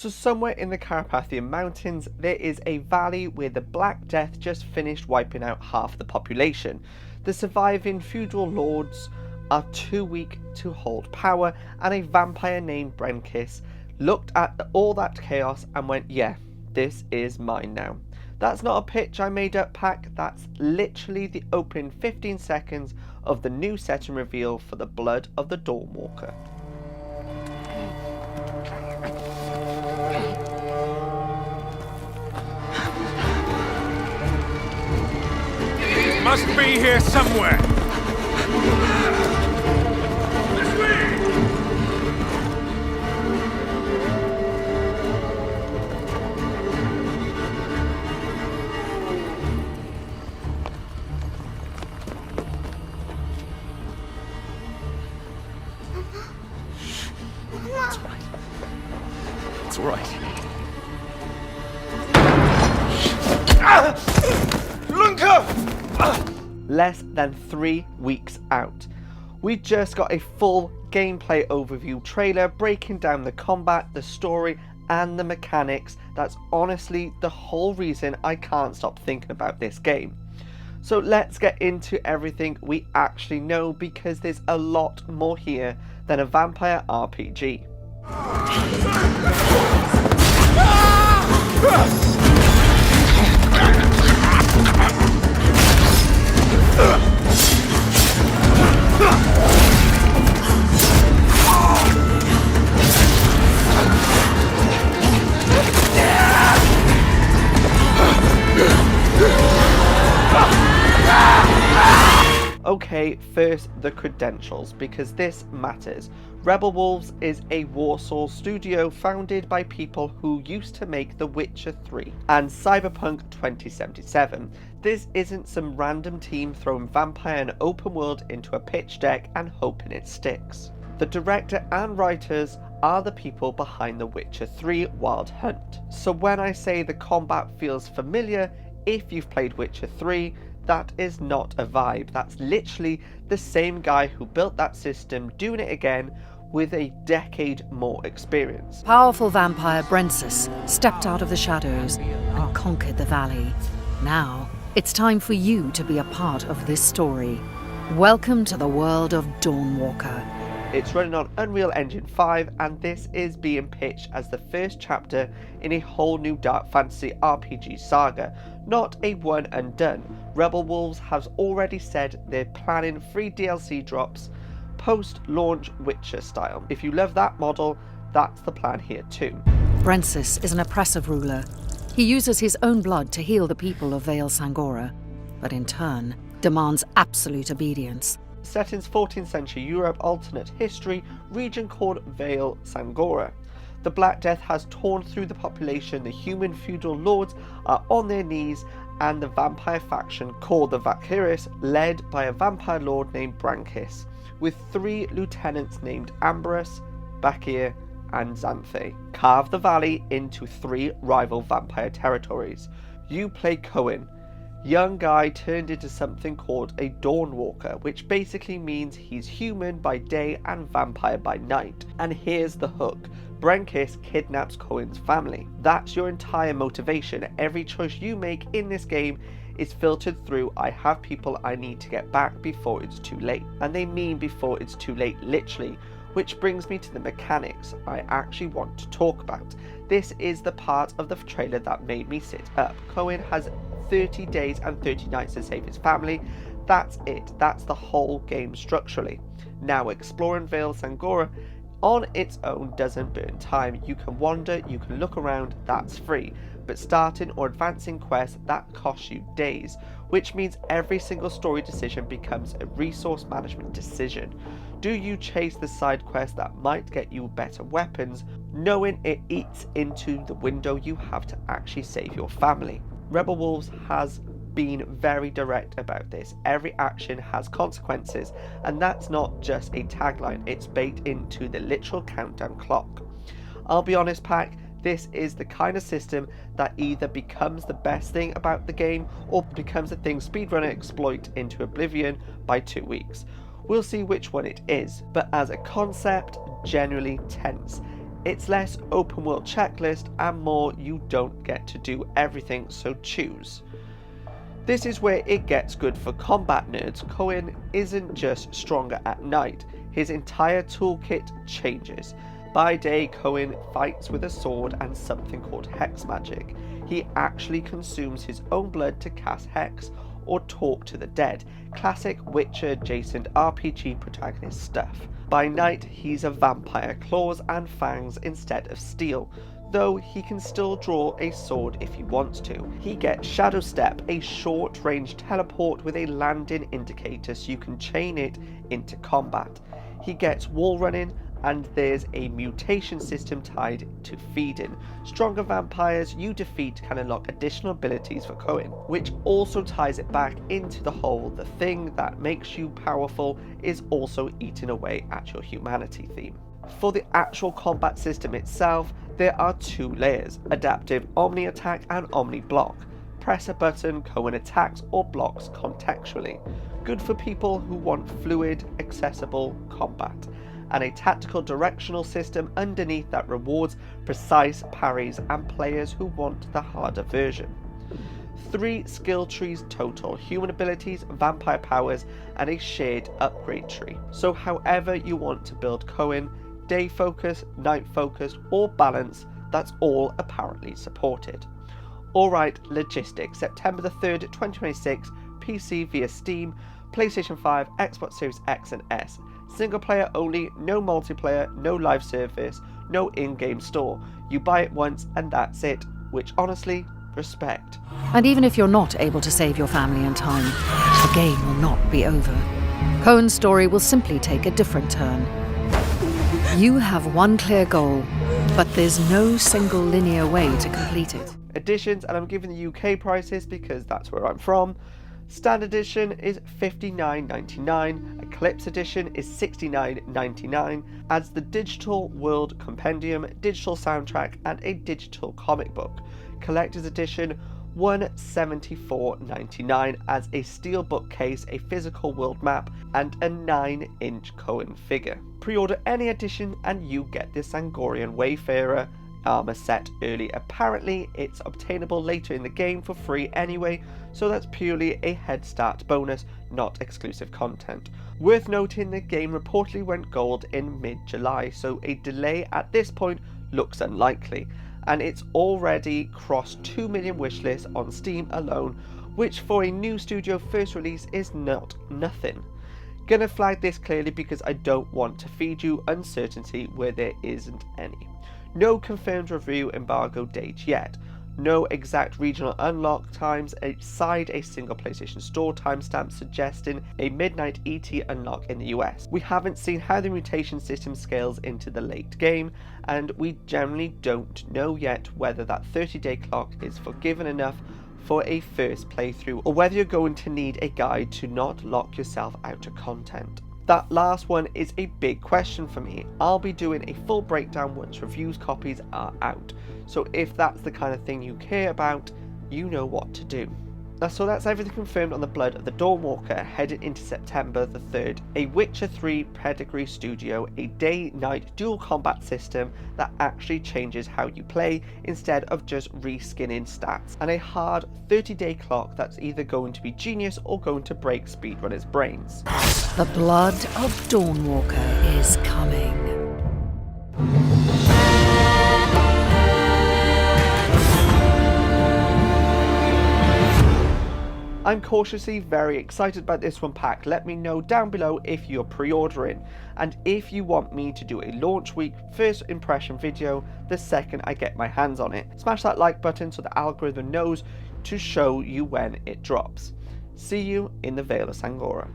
So somewhere in the Carpathian Mountains, there is a valley where the Black Death just finished wiping out half the population. The surviving feudal lords are too weak to hold power, and a vampire named Brenkis looked at all that chaos and went, yeah, this is mine now. That's not a pitch I made up, Pack. That's literally the opening 15 seconds of the new setting reveal for the Blood of the Dawnwalker. Must be here somewhere. This way! It's all right. Less than 3 weeks out. We just got a full gameplay overview trailer breaking down the combat, the story, and the mechanics. That's honestly the whole reason I can't stop thinking about this game. So let's get into everything we actually know, because there's a lot more here than a vampire RPG. Okay, first the credentials, because this matters. Rebel Wolves is a Warsaw studio founded by people who used to make The Witcher 3 and Cyberpunk 2077. This isn't some random team throwing vampire and open world into a pitch deck and hoping it sticks. The director and writers are the people behind The Witcher 3 Wild Hunt. So when I say the combat feels familiar, if you've played Witcher 3, that is not a vibe. That's literally the same guy who built that system doing it again with a decade more experience. Powerful vampire Brenkis stepped out of the shadows and conquered the valley. Now, it's time for you to be a part of this story. Welcome to the world of Dawnwalker. It's running on Unreal Engine 5, and this is being pitched as the first chapter in a whole new dark fantasy RPG saga, not a one and done. Rebel Wolves has already said they're planning 3 DLC drops post-launch Witcher style. If you love that model, that's the plan here too. Brenkis is an oppressive ruler. He uses his own blood to heal the people of Vale Sangora, but in turn demands absolute obedience. Settings 14th century Europe, alternate history, region called Vale Sangora. The Black Death has torn through the population, the human feudal lords are on their knees, and the vampire faction called the Valkyries, led by a vampire lord named Brenkis, with 3 lieutenants named Ambrose, Bakir, and Xanthe, carve the valley into 3 rival vampire territories. You play Coen, young guy turned into something called a Dawnwalker, which basically means he's human by day and vampire by night. And here's the hook. Brenkis kidnaps Coen's family. That's your entire motivation. Every choice you make in this game is filtered through, I have people I need to get back before it's too late. And they mean before it's too late, literally. Which brings me to the mechanics I actually want to talk about. This is the part of the trailer that made me sit up. Coen has 30 days and 30 nights to save his family. That's it. That's the whole game structurally. Now, exploring Vale Sangora on its own doesn't burn time. You can wander, you can look around, that's free. But starting or advancing quests, that costs you days, which means every single story decision becomes a resource management decision. Do you chase the side quest that might get you better weapons, knowing it eats into the window you have to actually save your family? Rebel Wolves has been very direct about this. Every action has consequences, and that's not just a tagline, it's baked into the literal countdown clock. I'll be honest, Pack, this is the kind of system that either becomes the best thing about the game or becomes a thing speedrunner exploit into oblivion by 2 weeks. We'll see which one it is, but as a concept, generally tense. It's less open world checklist and more you don't get to do everything, so choose. This is where it gets good for combat nerds. Coen isn't just stronger at night, his entire toolkit changes. By day, Coen fights with a sword and something called hex magic. He actually consumes his own blood to cast hex or talk to the dead, classic Witcher adjacent RPG protagonist stuff. By night, he's a vampire, claws and fangs instead of steel, though he can still draw a sword if he wants to. He gets Shadow Step, a short-range teleport with a landing indicator so you can chain it into combat. He gets wall running, and there's a mutation system tied to feeding. Stronger vampires you defeat can unlock additional abilities for Coen, which also ties it back into the whole the thing that makes you powerful is also eating away at your humanity theme. For the actual combat system itself, there are two layers, adaptive Omni Attack and Omni Block. Press a button, Coen attacks or blocks contextually. Good for people who want fluid, accessible combat. And a tactical directional system underneath that rewards precise parries and players who want the harder version. 3 skill trees total, human abilities, vampire powers, and a shared upgrade tree. So however you want to build Coen, day focus, night focus, or balance, that's all apparently supported. Alright, logistics. September the 3rd, 2026, PC via Steam, PlayStation 5, Xbox Series X and S. Single player only, no multiplayer, no live service, no in-game store. You buy it once and that's it, which honestly, respect. And even if you're not able to save your family in time, the game will not be over. Coen's story will simply take a different turn. You have one clear goal, but there's no single linear way to complete it. Editions, and I'm giving the UK prices because that's where I'm from. Standard Edition is $59.99, Eclipse Edition is $69.99, adds the Digital World Compendium, digital soundtrack and a digital comic book. Collector's Edition $174.99, adds a steel bookcase, a physical world map and a 9-inch Coen figure. Pre-order any edition and you get the Sangorian Wayfarer armor set early. Apparently it's obtainable later in the game for free anyway, so that's purely a head start bonus, not exclusive content. Worth noting, the game reportedly went gold in mid-July, so a delay at this point looks unlikely, and it's already crossed 2 million wishlists on Steam alone, which for a new studio first release is not nothing. Gonna flag this clearly because I don't want to feed you uncertainty where there isn't any. No confirmed review embargo date yet. No exact regional unlock times aside a single PlayStation Store timestamp suggesting a midnight ET unlock in the US. We haven't seen how the mutation system scales into the late game, and we generally don't know yet whether that 30-day clock is forgiving enough for a first playthrough, or whether you're going to need a guide to not lock yourself out of content. That last one is a big question for me. I'll be doing a full breakdown once reviews copies are out, so if that's the kind of thing you care about, you know what to do. So that's everything confirmed on the Blood of the Dawnwalker headed into September the 3rd. A Witcher 3 pedigree studio, a day-night dual combat system that actually changes how you play instead of just reskinning stats, and a hard 30-day clock that's either going to be genius or going to break speedrunners' brains. The Blood of Dawnwalker is coming. I'm cautiously very excited about this one pack. Let me know down below if you're pre-ordering, and if you want me to do a launch week first impression video the second I get my hands on it. Smash that like button so the algorithm knows to show you when it drops. See you in the Vale of Sangora.